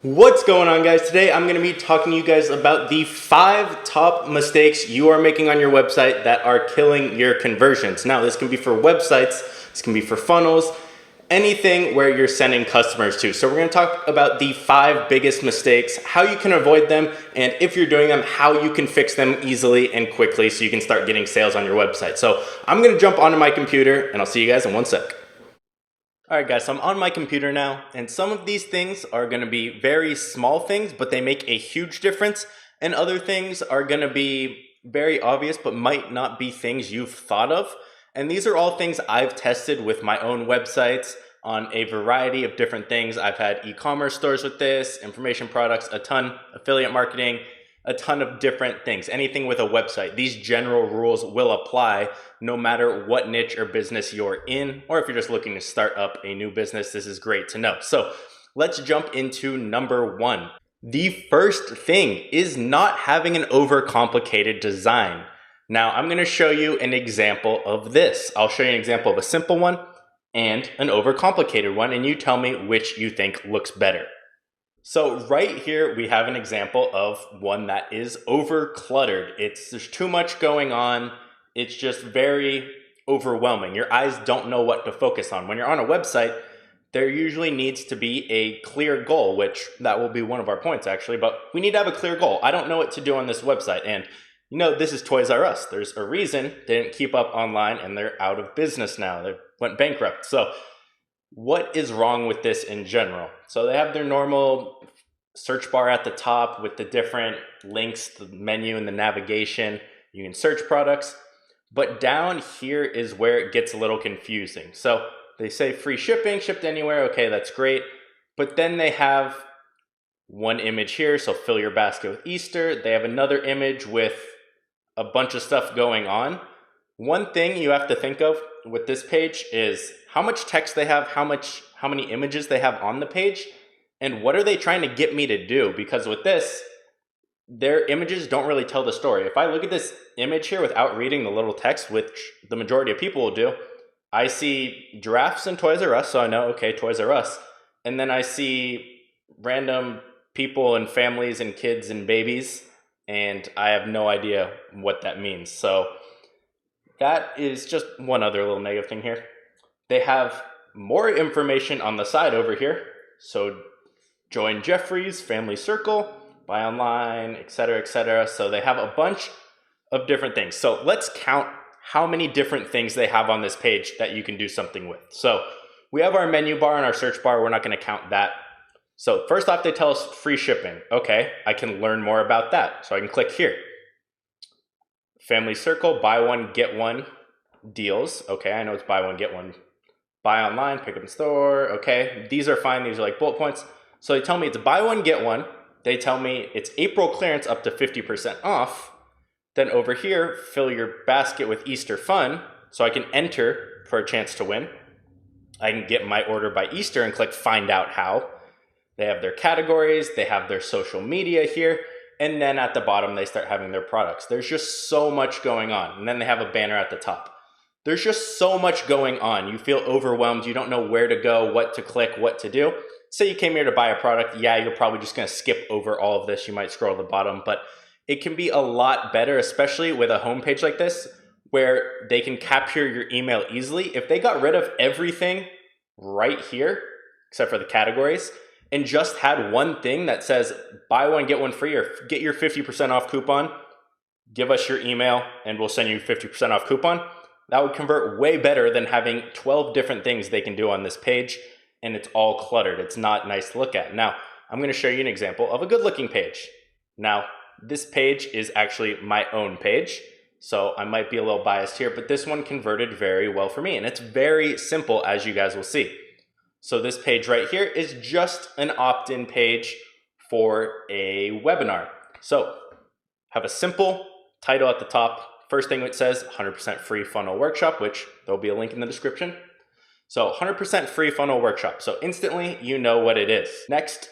What's going on, guys? Today I'm going to be talking to you guys about the 5 top mistakes you are making on your website that are killing your conversions. Now, this can be for websites, this can be for funnels, anything where you're sending customers to. So we're going to talk about the 5 biggest mistakes, how you can avoid them, and if you're doing them, how you can fix them easily and quickly so you can start getting sales on your website. So I'm going to jump onto my computer and I'll see you guys in 1 sec. Alright guys, so I'm on my computer now, and some of these things are going to be very small things, but they make a huge difference, and other things are going to be very obvious, but might not be things you've thought of. And these are all things I've tested with my own websites on a variety of different things. I've had e-commerce stores with this, information products, a ton, affiliate marketing, a ton of different things. Anything with a website, these general rules will apply no matter what niche or business you're in, or if you're just looking to start up a new business, this is great to know. So let's jump into number 1. The first thing is not having an overcomplicated design. Now I'm going to show you an example of this. I'll show you an example of a simple one and an overcomplicated one, and you tell me which you think looks better. So right here, we have an example of one that is over cluttered. There's too much going on. It's just very overwhelming. Your eyes don't know what to focus on. When you're on a website, there usually needs to be a clear goal, which that will be one of our points actually, but we need to have a clear goal. I don't know what to do on this website. And you know, this is Toys R Us. There's a reason they didn't keep up online and they're out of business now. They went bankrupt. So what is wrong with this in general? So they have their normal search bar at the top with the different links, the menu and the navigation. You can search products, but down here is where it gets a little confusing. So they say free shipping, shipped anywhere. Okay, that's great. But then they have one image here. So fill your basket with Easter. They have another image with a bunch of stuff going on. One thing you have to think of with this page is how much text they have, how many images they have on the page, and what are they trying to get me to do? Because with this, their images don't really tell the story. If I look at this image here without reading the little text, which the majority of people will do, I see giraffes and Toys R Us, so I know, okay, Toys R Us. And then I see random people and families and kids and babies, and I have no idea what that means. So that is just one other little negative thing here. They have more information on the side over here. So join Jeffrey's family circle, buy online, etc., etc. So they have a bunch of different things. So let's count how many different things they have on this page that you can do something with. So we have our menu bar and our search bar. We're not going to count that. So first off, they tell us free shipping. Okay, I can learn more about that. So I can click here. Family circle, buy one, get one deals. Okay, I know it's buy one, get one. Buy online, pick up in store. Okay, these are fine. These are like bullet points. So they tell me it's buy one, get one. They tell me it's April clearance up to 50% off. Then over here, fill your basket with Easter fun. So I can enter for a chance to win. I can get my order by Easter and click find out how. They have their categories. They have their social media here. And then at the bottom, they start having their products. There's just so much going on. And then they have a banner at the top. There's just so much going on. You feel overwhelmed. You don't know where to go, what to click, what to do. Say you came here to buy a product. Yeah, you're probably just going to skip over all of this. You might scroll to the bottom, but it can be a lot better, especially with a homepage like this, where they can capture your email easily. If they got rid of everything right here, except for the categories, and just had one thing that says buy one, get one free, or get your 50% off coupon, give us your email and we'll send you 50% off coupon. That would convert way better than having 12 different things they can do on this page, and it's all cluttered. It's not nice to look at. Now, I'm going to show you an example of a good looking page. Now, this page is actually my own page, so I might be a little biased here, but this one converted very well for me, and it's very simple, as you guys will see. So this page right here is just an opt-in page for a webinar. So have a simple title at the top. First thing it says 100% free funnel workshop, which there'll be a link in the description. So 100% free funnel workshop. So instantly you know what it is. Next,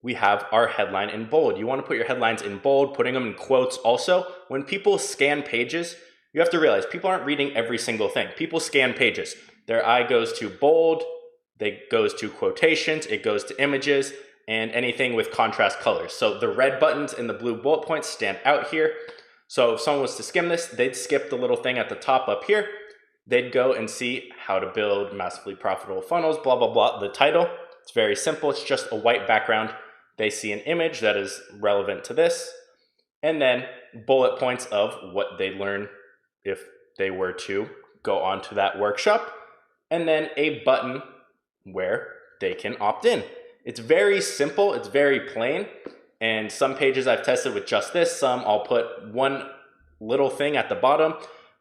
we have our headline in bold. You want to put your headlines in bold, putting them in quotes also. When people scan pages, you have to realize people aren't reading every single thing. People scan pages. Their eye goes to bold, it goes to quotations, it goes to images. and anything with contrast colors. So the red buttons and the blue bullet points stand out here. So if someone was to skim this, they'd skip the little thing at the top up here. They'd go and see how to build massively profitable funnels, blah, blah, blah. The title, it's very simple. It's just a white background. They see an image that is relevant to this, and then bullet points of what they learn if they were to go on to that workshop, and then a button where they can opt in. It's very simple, it's very plain, and some pages I've tested with just this, some I'll put one little thing at the bottom,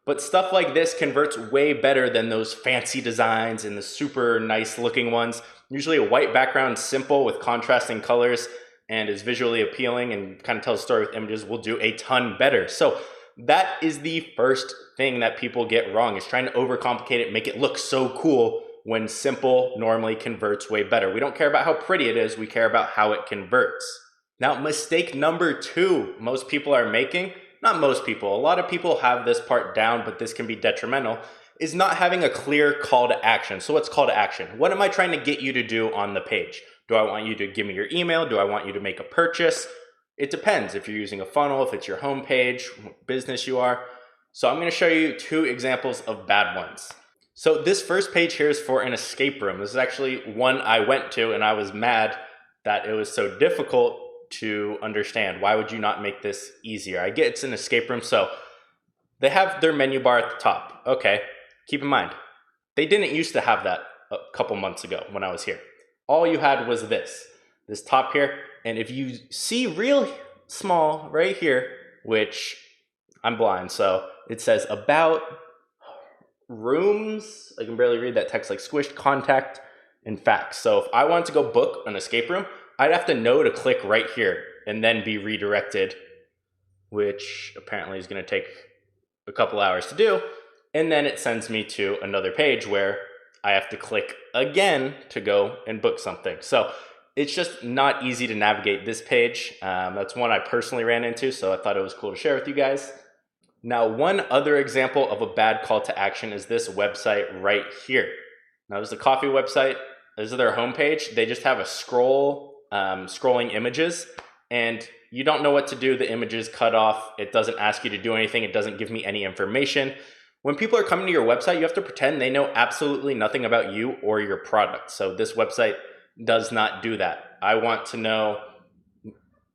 but stuff like this converts way better than those fancy designs and the super nice looking ones. Usually a white background, simple with contrasting colors, and is visually appealing and kind of tells a story with images will do a ton better. So that is the first thing that people get wrong, is trying to overcomplicate it, make it look so cool when simple normally converts way better. We don't care about how pretty it is, we care about how it converts. Now, mistake number 2 most people are making, not most people, a lot of people have this part down, but this can be detrimental, is not having a clear call to action. So what's call to action? What am I trying to get you to do on the page? Do I want you to give me your email? Do I want you to make a purchase? It depends if you're using a funnel, if it's your home page, what business you are. So I'm going to show you 2 examples of bad ones. So this first page here is for an escape room. This is actually one I went to, and I was mad that it was so difficult to understand. Why would you not make this easier? I get it's an escape room, so they have their menu bar at the top. Okay, keep in mind, they didn't used to have that a couple months ago when I was here. All you had was this top here, and if you see real small right here, which I'm blind, so it says about rooms, I can barely read that text, like squished, contact, and facts. So if I wanted to go book an escape room, I'd have to know to click right here and then be redirected, which apparently is going to take a couple hours to do. And then it sends me to another page where I have to click again to go and book something. So it's just not easy to navigate this page. That's one I personally ran into, so I thought it was cool to share with you guys. Now, one other example of a bad call to action is this website right here. Now, this is a coffee website. This is their homepage. They just have a scrolling images, and you don't know what to do. The image is cut off. It doesn't ask you to do anything. It doesn't give me any information. When people are coming to your website, you have to pretend they know absolutely nothing about you or your product. So this website does not do that. I want to know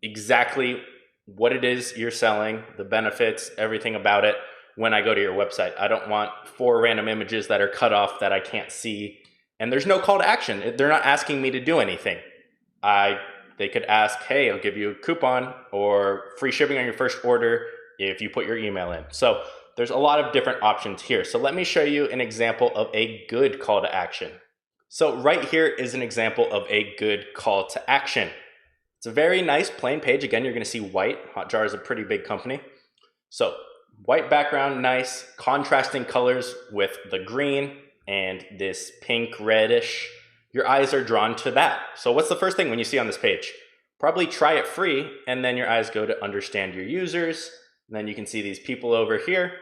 exactly what it is you're selling, the benefits, everything about it when I go to your website. I don't want 4 random images that are cut off that I can't see, and there's no call to action. They're not asking me to do anything. They could ask, hey, I'll give you a coupon or free shipping on your first order if you put your email in. So there's a lot of different options here. So let me show you an example of a good call to action. So right here is an example of a good call to action. It's a very nice plain page. Again, you're going to see white. Hotjar is a pretty big company. So white background, nice, contrasting colors with the green and this pink reddish. Your eyes are drawn to that. So what's the first thing when you see on this page? Probably try it free, and then your eyes go to understand your users. And then you can see these people over here.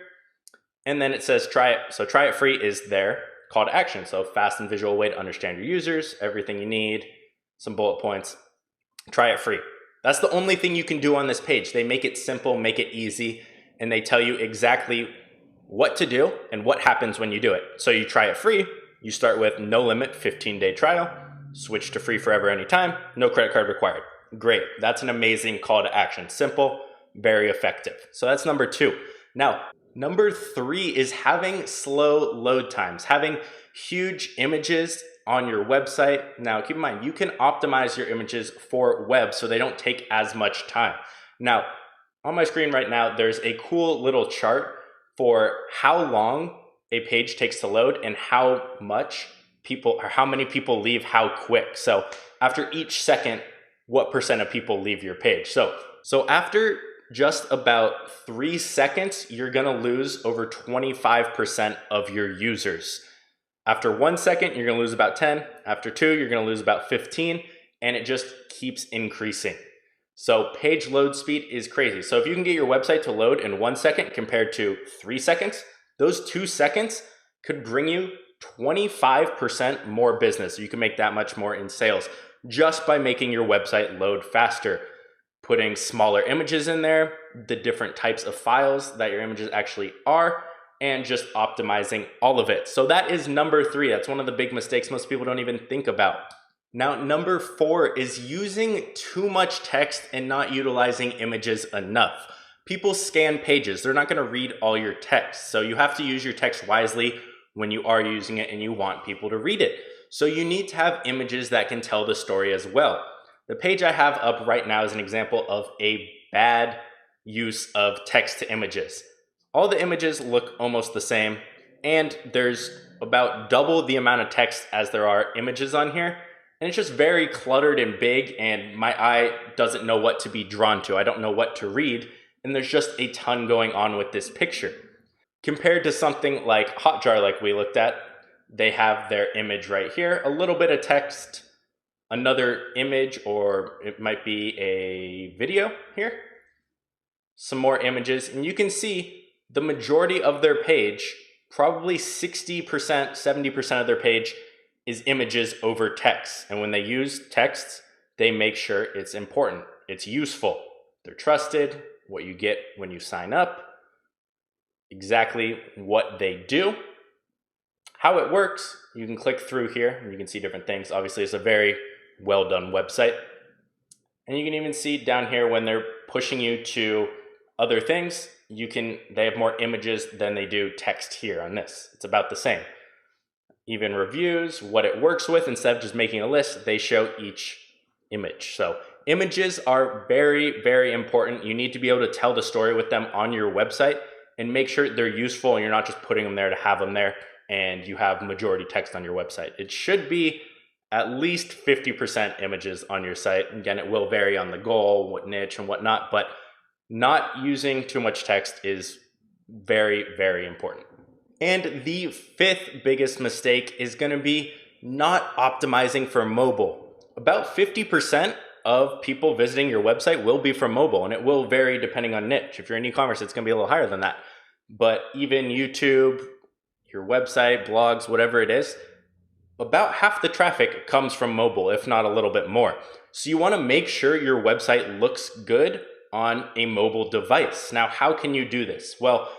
And then it says try it. So try it free is their call to action. So fast and visual way to understand your users, everything you need, some bullet points. Try it free. That's the only thing you can do on this page. They make it simple, make it easy, and they tell you exactly what to do and what happens when you do it. So you try it free. You start with no limit, 15-day trial, switch to free forever anytime, no credit card required. Great. That's an amazing call to action. Simple, very effective. So that's number 2. Now, number 3 is having slow load times, having huge images on your website. Now, keep in mind, you can optimize your images for web so they don't take as much time. Now, on my screen right now, there's a cool little chart for how long a page takes to load and how many people leave how quick. So after each second, what percent of people leave your page? So after just about 3 seconds, you're gonna lose over 25% of your users. After 1 second, you're gonna lose about 10. After 2, you're gonna lose about 15, and it just keeps increasing. So page load speed is crazy. So if you can get your website to load in 1 second compared to 3 seconds, those 2 seconds could bring you 25% more business. You can make that much more in sales just by making your website load faster, putting smaller images in there, the different types of files that your images actually are, and just optimizing all of it. So that is number 3. That's one of the big mistakes most people don't even think about. Now, number 4 is using too much text and not utilizing images enough. People scan pages. They're not going to read all your text. So you have to use your text wisely when you are using it and you want people to read it. So you need to have images that can tell the story as well. The page I have up right now is an example of a bad use of text to images. All the images look almost the same, and there's about double the amount of text as there are images on here. And it's just very cluttered and big, and my eye doesn't know what to be drawn to. I don't know what to read, and there's just a ton going on with this picture. Compared to something like Hotjar, like we looked at, they have their image right here, a little bit of text, another image, or it might be a video here, some more images, and you can see the majority of their page, probably 60%, 70% of their page is images over text. And when they use texts, they make sure it's important, it's useful, they're trusted, what you get when you sign up, exactly what they do. How it works, you can click through here and you can see different things. Obviously, it's a very well done website. And you can even see down here when they're pushing you to other things, they have more images than they do text here on this. It's about the same. Even reviews, what it works with, instead of just making a list, they show each image. So images are very, very important. You need to be able to tell the story with them on your website and make sure they're useful and you're not just putting them there to have them there and you have majority text on your website. It should be at least 50% images on your site. Again, it will vary on the goal, what niche and whatnot, but not using too much text is very, very important. And the 5th biggest mistake is going to be not optimizing for mobile. About 50% of people visiting your website will be from mobile, and it will vary depending on niche. If you're in e-commerce, it's going to be a little higher than that. But even YouTube, your website, blogs, whatever it is, about half the traffic comes from mobile, if not a little bit more. So you want to make sure your website looks good on a mobile device. Now, how can you do this? Well,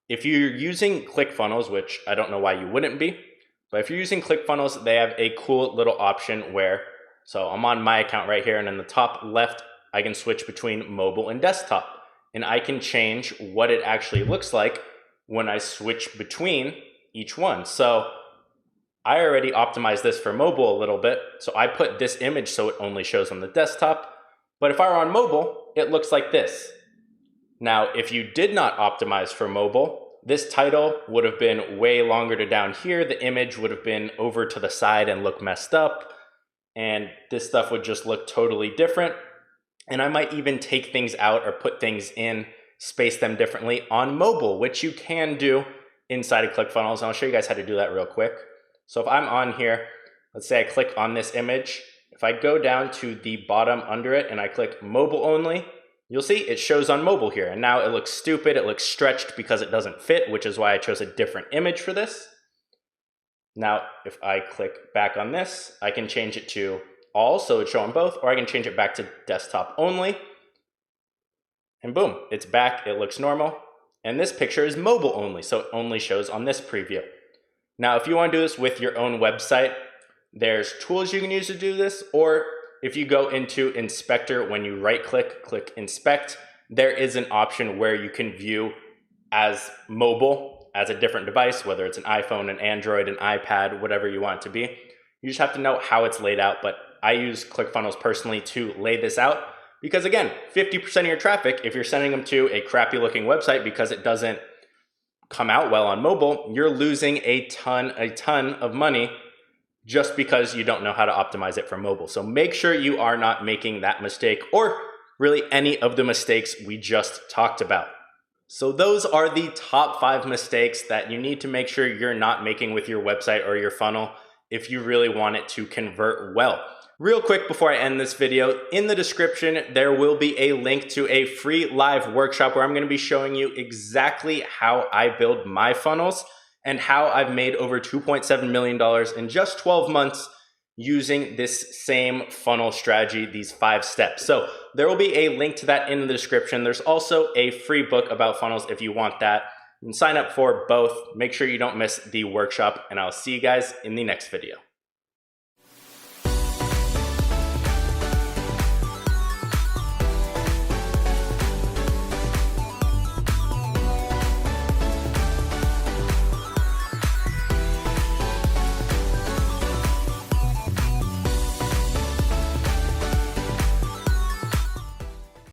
if you're using Clickfunnels, which I don't know why you wouldn't be, but if you're using Clickfunnels, they have a cool little option where, so I'm on my account right here, and in the top left, I can switch between mobile and desktop. And I can change what it actually looks like when I switch between each one. So I already optimized this for mobile a little bit. So I put this image so it only shows on the desktop. But if I were on mobile, it looks like this. Now, if you did not optimize for mobile, this title would have been way longer to down here. The image would have been over to the side and look messed up. And this stuff would just look totally different. And I might even take things out or put things in, space them differently on mobile, which you can do inside of ClickFunnels. And I'll show you guys how to do that real quick. So if I'm on here, let's say I click on this image. If I go down to the bottom under it and I click mobile only, you'll see it shows on mobile here. And now it looks stupid. It looks stretched because it doesn't fit, which is why I chose a different image for this. Now, if I click back on this, I can change it to all, so it's showing both, or I can change it back to desktop only. And boom, it's back, it looks normal. And this picture is mobile only, so it only shows on this preview. Now, if you want to do this with your own website, there's tools you can use to do this, or if you go into Inspector, when you right click, click Inspect, there is an option where you can view as mobile, as a different device, whether it's an iPhone, an Android, an iPad, whatever you want it to be. You just have to know how it's laid out, but I use ClickFunnels personally to lay this out because again, 50% of your traffic, if you're sending them to a crappy looking website because it doesn't come out well on mobile, you're losing a ton of money just because you don't know how to optimize it for mobile. So make sure you are not making that mistake or really any of the mistakes we just talked about. So those are the top 5 mistakes that you need to make sure you're not making with your website or your funnel if you really want it to convert well. Real quick before I end this video, in the description, there will be a link to a free live workshop where I'm going to be showing you exactly how I build my funnels and how I've made over $2.7 million in just 12 months using this same funnel strategy, these 5 steps. So there will be a link to that in the description. There's also a free book about funnels if you want that. You can sign up for both. Make sure you don't miss the workshop, and I'll see you guys in the next video.